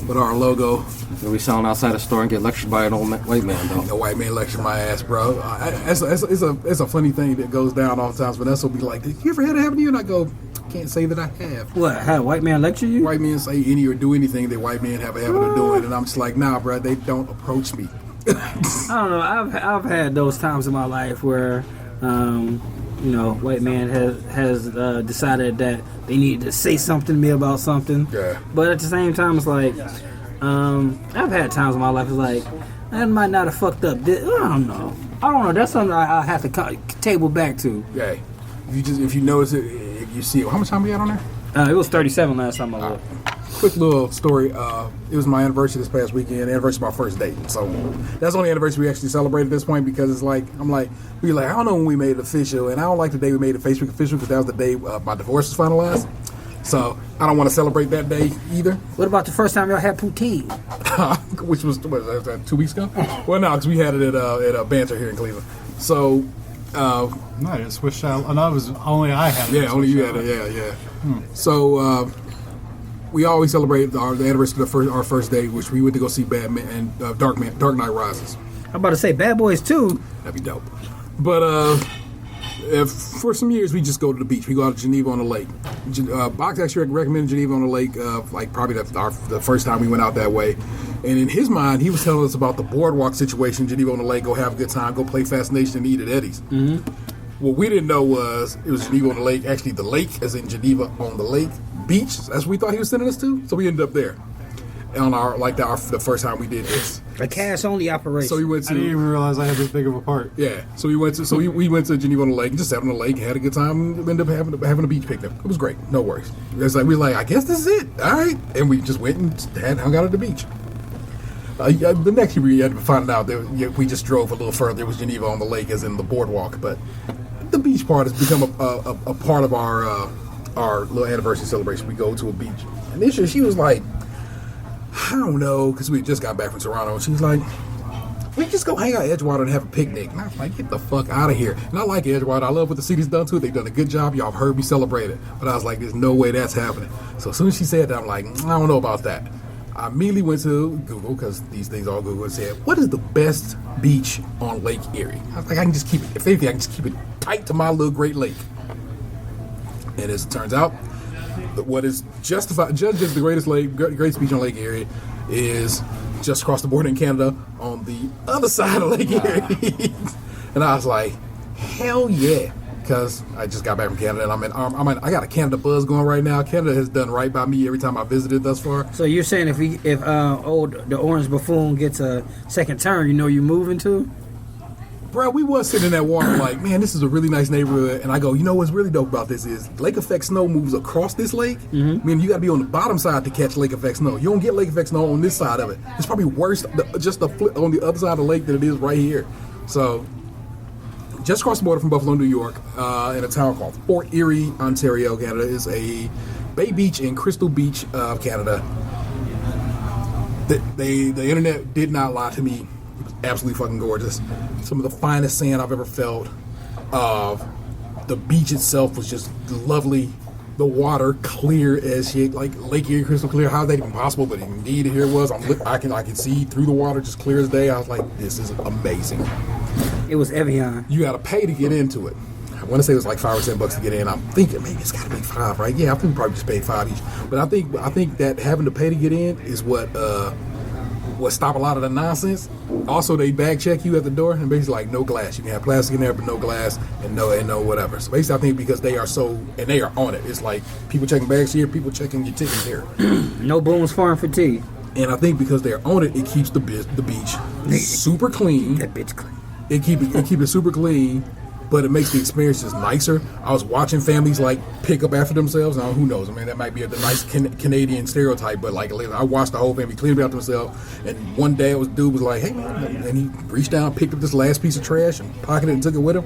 with our logo. You'll be selling outside the store and get lectured by an old white man, though. The white man lectured my ass, bro. It's a funny thing that goes down all the times. Vanessa will be like, "Did you ever had it happen to you?" And I go, "Can't say that I have." What? Had a white man lecture you? White men say any or do anything that white men have a habit of doing, and I'm just like, nah, bro. They don't approach me. I don't know. I've had those times in my life where, white man has decided that they need to say something to me about something. Yeah. But at the same time, it's like, I've had times in my life. It's like that might not have fucked up. I don't know. That's something I have to table back to. Yeah. If you notice it, if you see it. How much time we had on there? It was 37 last time I looked. Quick little story. It was my anniversary this past weekend. Anniversary of my first date. So that's the only anniversary we actually celebrate at this point because it's like I don't know when we made it official, and I don't like the day we made it Facebook official because that was the day my divorce was finalized. So I don't want to celebrate that day either. What about the first time y'all had poutine? Which was 2 weeks ago? Well, no, because we had it at Banter here in Cleveland. So. No, it's Swiss Chalet. No, it was only I had it. Yeah, only you had it. Yeah. So we always celebrate the anniversary of our first date, which we went to go see Batman and Dark Knight Rises. I'm about to say Bad Boys 2. That'd be dope. But for some years, we just go to the beach. We go out to Geneva on the lake. Box actually recommended Geneva on the lake, probably the first time we went out that way. And in his mind, he was telling us about the boardwalk situation, Geneva on the lake, go have a good time, go play Fascination and eat at Eddie's. Mm-hmm. What we didn't know was it was Geneva on the lake, actually the lake, as in Geneva on the lake, beach. That's what we thought he was sending us to. So we ended up there on the first time we did this. A cash-only operation. So we went to. I didn't even realize I had this big of a part. Yeah. So we went to Geneva on the lake and just sat on the lake, had a good time, and ended up having a beach picnic. It was great. No worries. It's like we were like, I guess this is it. All right. And we just went and hung out at the beach. The next year we had to find out that we just drove a little further. It was Geneva on the lake, as in the boardwalk. But the beach part has become a part of our little anniversary celebration. We go to a beach. And this year she was like, I don't know, because we had just got back from Toronto. And she was like, we just go hang out at Edgewater and have a picnic. And I was like, get the fuck out of here. And I like Edgewater. I love what the city's done to it. They've done a good job. Y'all have heard me celebrate it. But I was like, there's no way that's happening. So as soon as she said that, I'm like, I don't know about that. I immediately went to Google, because these things all Google, and said, what is the best beach on Lake Erie? I was like, I can just keep it, if anything, I can just keep it tight to my little Great Lake. And as it turns out, what is judged as the greatest beach on Lake Erie is just across the border in Canada on the other side of Lake Erie. And I was like, hell yeah. Because I just got back from Canada, and I got a Canada buzz going right now. Canada has done right by me every time I visited thus far. So you're saying if the orange buffoon gets a second turn, you know you're moving to? Bro, we was sitting in that water like, man, this is a really nice neighborhood. And I go, you know what's really dope about this is lake effect snow moves across this lake. Mm-hmm. I mean, you got to be on the bottom side to catch lake effect snow. You don't get lake effect snow on this side of it. It's probably worse just the flip on the other side of the lake than it is right here. So just across the border from Buffalo, New York, in a town called Fort Erie, Ontario, Canada, is a Bay Beach and Crystal Beach of Canada. The internet did not lie to me. It was absolutely fucking gorgeous. Some of the finest sand I've ever felt. The beach itself was just lovely. The water clear as shit, like Lake Erie crystal clear. How is that even possible? But indeed, here it was. I can see through the water just clear as day. I was like, this is amazing. It was Evian. You got to pay to get into it. I want to say it was like $5 or $10 to get in. I'm thinking maybe it's got to be $5, right? Yeah, I think we probably just paid $5 each. But I think that having to pay to get in is what stop a lot of the nonsense. Also, they bag check you at the door and basically like no glass. You can have plastic in there, but no glass and no whatever. So basically, I think because they are on it. It's like people checking bags here, people checking your tickets here. No Boone's Farm fatigue. And I think because they're on it, it keeps the beach super clean. That bitch clean. It keep it super clean, but it makes the experience just nicer. I was watching families like pick up after themselves. Now who knows? I mean, that might be a nice Canadian stereotype, but like I watched the whole family clean up after themselves. And one day, dude was like, "Hey man," and he reached down, picked up this last piece of trash, and pocketed it and took it with him.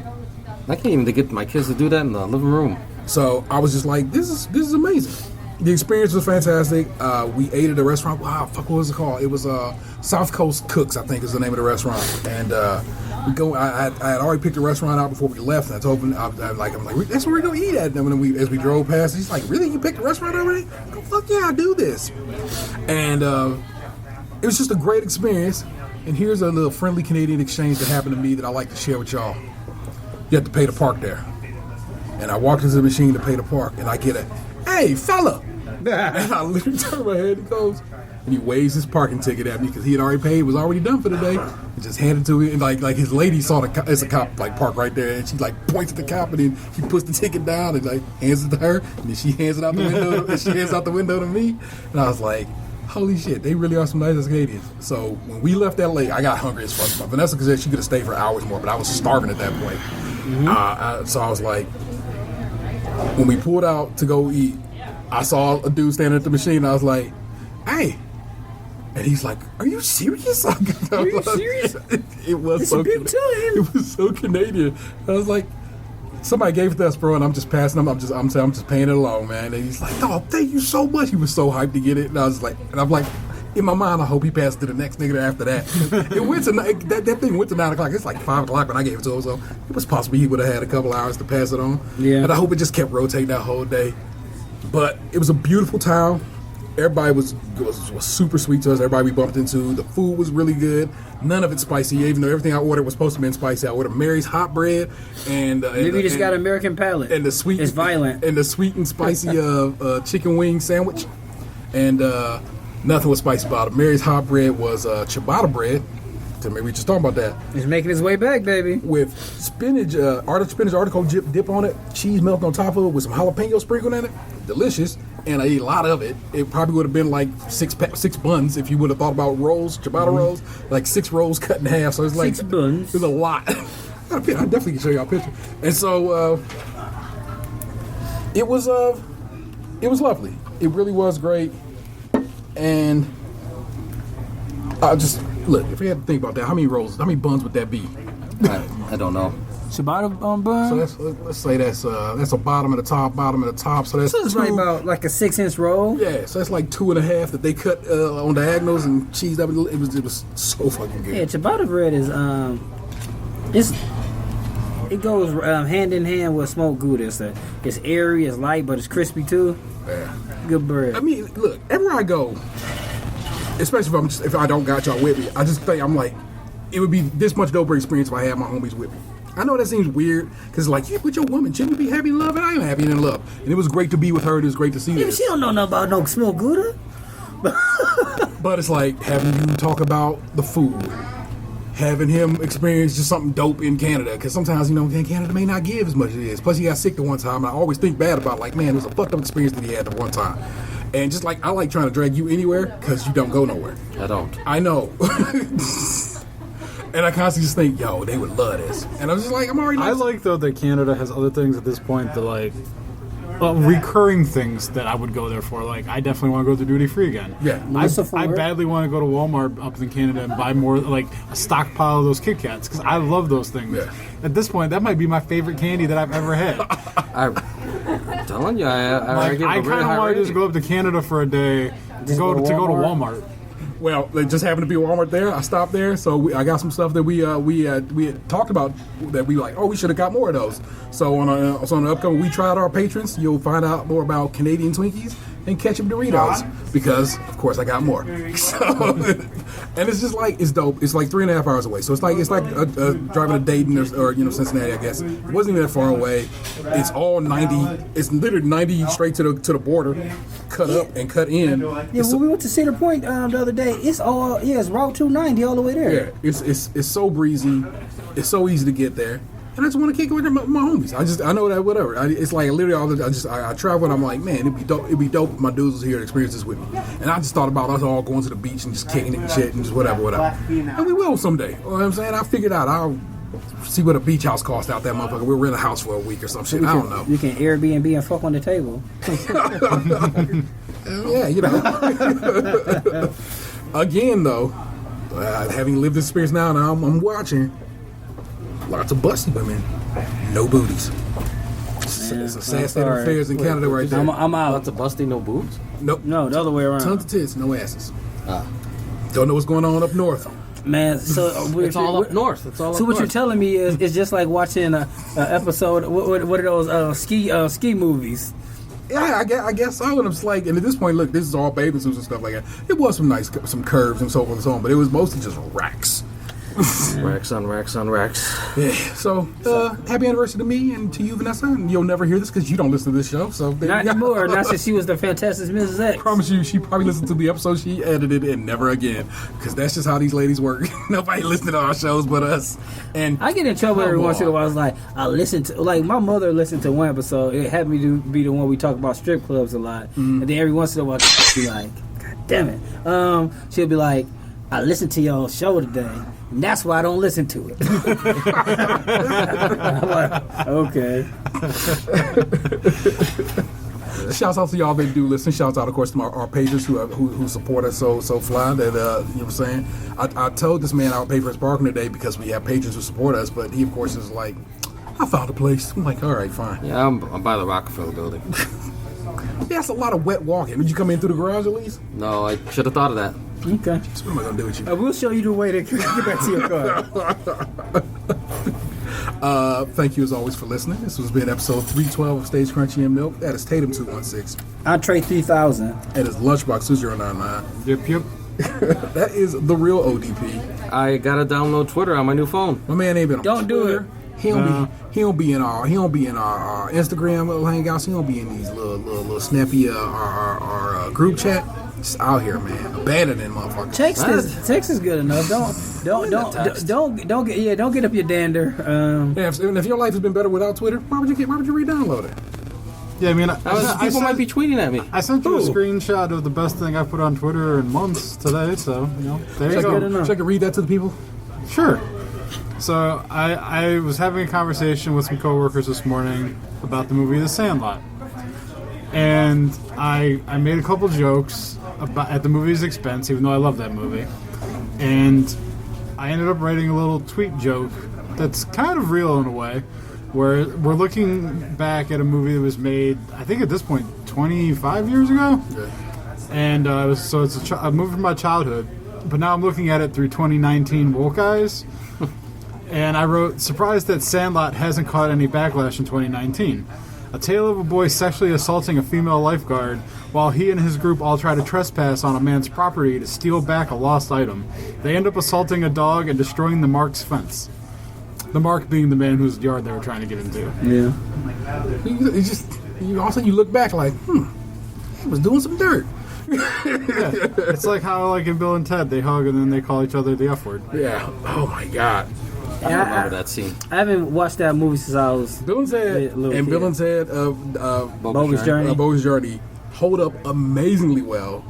I can't even get my kids to do that in the living room. So I was just like, "This is amazing." The experience was fantastic. We ate at a restaurant. Wow, fuck, what was it called? It was South Coast Cooks, I think is the name of the restaurant. And we go. I had already picked the restaurant out before we left. And I told him, I'm like, that's where we're gonna eat at. And when as we drove past, he's like, "Really? You picked the restaurant already?" I go, "Fuck yeah, I do this." And it was just a great experience. And here's a little friendly Canadian exchange that happened to me that I like to share with y'all. You have to pay to park there. And I walked into the machine to pay to park, and I get a, "Hey, fella." And I literally turn my head, he goes, and he waves his parking ticket at me because he had already paid, was already done for the day. He just handed it to me, and like his lady saw it's a cop like parked right there, and she like points at the cop, and then he puts the ticket down and like hands it to her, and then she hands it out the window, and she hands out the window to me, and I was like, holy shit, they really are some nice Canadians. So when we left LA, I got hungry as fuck. Vanessa said she could have stayed for hours more, but I was starving at that point. So I was like, when we pulled out to go eat, I saw a dude standing at the machine, and I was like, "Hey." And he's like, "Are you serious?" Are you serious? It was It's so a big time. It was so Canadian. I was like, somebody gave it to us, bro, and I'm just passing them. I'm just paying it along, man. And he's like, "Oh, thank you so much." He was so hyped to get it, and I was like, and I'm like, in my mind, I hope he passed it to the next nigga after that. It went to that thing went to 9 o'clock. It's like 5 o'clock when I gave it to him, so it was possible he would have had a couple hours to pass it on. Yeah. But I hope it just kept rotating that whole day. But it was a beautiful town. Everybody was super sweet to us. Everybody we bumped into. The food was really good. None of it spicy, even though everything I ordered was supposed to be spicy. I ordered Mary's hot bread and Maybe you just got American palate. and the sweet. It's violent. And the sweet and spicy chicken wing sandwich, and nothing was spicy about it. Mary's hot bread was ciabatta bread. So maybe we just talking about that. He's making his way back, baby. With spinach, artichoke dip on it, cheese melted on top of it with some jalapeno sprinkled in it. Delicious. And I ate a lot of it. It probably would have been like six buns if you would have thought about rolls, ciabatta rolls, like 6 rolls cut in half. So it's like 6 buns. It was a lot. I definitely can show y'all a picture. And so it was lovely. It really was great. And I just look, if we had to think about that, how many buns would that be? I don't know. Ciabatta bun. So let's say that's a bottom and a top. So that's This is right about like a 6-inch roll. Yeah, so that's like 2.5 that they cut on diagonals and cheesed up. It was so fucking good. Yeah, ciabatta bread is it goes hand in hand with smoked Gouda. It's airy, it's light, but it's crispy too. Yeah. Good bread. I mean, look, everywhere I go, especially if I don't got y'all with me, I just think I'm like, it would be this much doper experience if I had my homies with me. I know that seems weird because like, yeah, with your woman, shouldn't you be happy in love? And I am happy in love, and it was great to be with her. It was great to see Yeah, this. she don't know nothing about no smoked Gouda. But it's like having you talk about the food, having him experience just something dope in Canada. Because sometimes, Canada may not give as much as it is. Plus, he got sick the one time, and I always think bad about, like, man, it was a fucked up experience that he had the one time. And just like, I like trying to drag you anywhere because you don't go nowhere. I don't. I know. And I constantly just think, yo, they would love this. And I was just like, I'm already. I like though that Canada has other things at this point that like recurring things that I would go there for. Like I definitely want to go to duty free again. Yeah. I badly want to go to Walmart up in Canada and buy more like a stockpile of those Kit Kats because I love those things. Yeah. At this point, that might be my favorite candy that I've ever had. I'm telling you, I Like, give I a really kind of high want to just rating. go up to Canada for a day to go to Walmart. Well, they just happened to be a Walmart there. I stopped there, so I got some stuff that we had talked about that we like. Oh, we should have got more of those. So on the upcoming We Tried Our Patrons, you'll find out more about Canadian Twinkies and ketchup Doritos because, of course, I got more. So, and it's just like it's dope. It's like 3.5 hours away, so it's like driving to Dayton or Cincinnati. I guess it wasn't even that far away. It's all 90. It's literally 90 straight to the border, cut up and cut in. Yeah, when we went to Cedar Point the other day, it's Route 290 all the way there. Yeah, it's so breezy. It's so easy to get there. And I just want to kick it with my homies. I know that whatever. It's like literally I travel and I'm like, man, it'd be dope if my dudes was here to experience this with me. And I just thought about us all going to the beach and just kicking it and shit and just whatever. And we will someday. You know what I'm saying? I figured out See what a beach house costs out that motherfucker. We'll rent a house for a week or some shit. I don't know. You can Airbnb and fuck on the table. Yeah, you know. Again, though, having lived this experience now, and I'm watching lots of busty women, no booties. It's a sad state of affairs in Canada right there. I'm out. Lots of busty, no boobs. Nope. No, the other way around. Tons of tits, no asses. Don't know what's going on up north. Man, so It's all up north. It's all up So what north. you're telling me is it's just like watching a episode. What are those ski movies? Yeah, I guess so. And I'm just like, and at this point, look, this is all bathing suits and stuff like that. It was some curves and so forth and so on, but it was mostly just racks. Racks on racks on racks. Yeah. So, happy anniversary to me and to you, Vanessa. And you'll never hear this because you don't listen to this show. So Not anymore. Not since she was the Fantastic Mrs. X. I promise you, she probably listened to the episode she edited and never again. Because that's just how these ladies work. Nobody listens to our shows but us. And I get in trouble every once in a while. I was like, I listen to, like, my mother listened to one episode. It happened me to be the one we talk about strip clubs a lot. And then every once in a while, she'll be like, God damn it. She'll be like, I listened to your show today. And that's why I don't listen to it. I'm like, okay. shouts out to y'all that do listen. Shouts out, of course, to our patrons who support us so fly. That you know what I'm saying. I told this man I would pay for his parking today because we have patrons who support us, but he of course is like, I found a place. I'm like, all right, fine. Yeah, I'm by the Rockefeller building. Yeah, that's a lot of wet walking. Would you come in through the garage at least? No, I should have thought of that. Okay. So what am I gonna do with you? We'll show you the way to get back to your car. Thank you as always for listening. This has been episode 312 of Stage Crunchy and Milk. That is Tatum 216. Entree 3000. That is Lunchbox 2099. Yep. That is the real ODP. I gotta download Twitter on my new phone. My man ain't been on Don't do Twitter. He don't be in our Instagram little hangouts. He don't be in these little snappy our group chat. Just out here, man. Abandoning motherfuckers. Text is good enough. Don't get up your dander. Yeah, if your life has been better without Twitter, why would you re-download it? Yeah, I mean, People might be tweeting at me. I sent you a screenshot of the best thing I put on Twitter in months today, so, you know, there you go. So I can read that to the people? Sure. So, I was having a conversation with some coworkers this morning about the movie The Sandlot. And I made a couple jokes at the movie's expense, even though I love that movie. And I ended up writing a little tweet joke that's kind of real in a way, where we're looking back at a movie that was made, I think at this point, 25 years ago? Yeah. And it's a movie from my childhood, but now I'm looking at it through 2019 woke eyes. And I wrote, surprised that Sandlot hasn't caught any backlash in 2019. A tale of a boy sexually assaulting a female lifeguard while he and his group all try to trespass on a man's property to steal back a lost item. They end up assaulting a dog and destroying the Mark's fence. The Mark being the man whose yard they were trying to get into. Yeah. All of a sudden you look back like, he was doing some dirt. Yeah. It's like how, like in Bill and Ted, they hug and then they call each other the F word. Yeah. Oh my God. I remember that scene. I haven't watched that movie since I was Bill and Ted Bill and Ted Bogus Journey. Bogus Journey hold up amazingly well.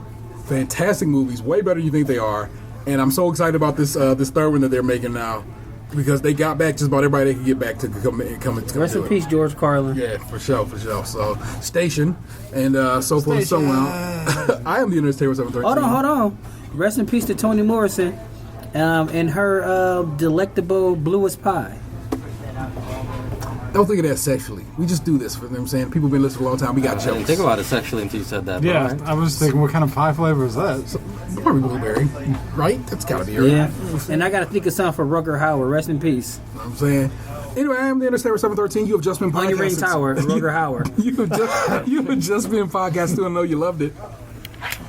Fantastic movies, way better than you think they are. And I'm so excited about this third one that they're making now because they got back just about everybody they could get back to come Rest in peace, George Carlin. Yeah, for sure. So Station and so forth and so on. I am the Internet Taylor 713. Hold on. Rest in peace to Toni Morrison. And her delectable bluest pie. Don't think of that sexually. We just do this for them. Saying people been listening for a long time. We got I jokes. didn't think about it sexually until you said that. Yeah, Right. I was thinking, what kind of pie flavor is that? Probably blueberry, right? That's gotta be right. Yeah. And I got to think of something for Rutger Hauer. Rest in peace. You know what I'm saying. Anyway, I am the Interstellar 713. You have just been podcasting. Onion Ring Tower, Rutger Hauer. you have just been podcasting. I know you loved it.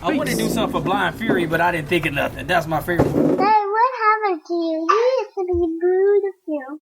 I want to do something for Blind Fury, but I didn't think of nothing. That's my favorite. Hey, what happened to you? You used to be beautiful.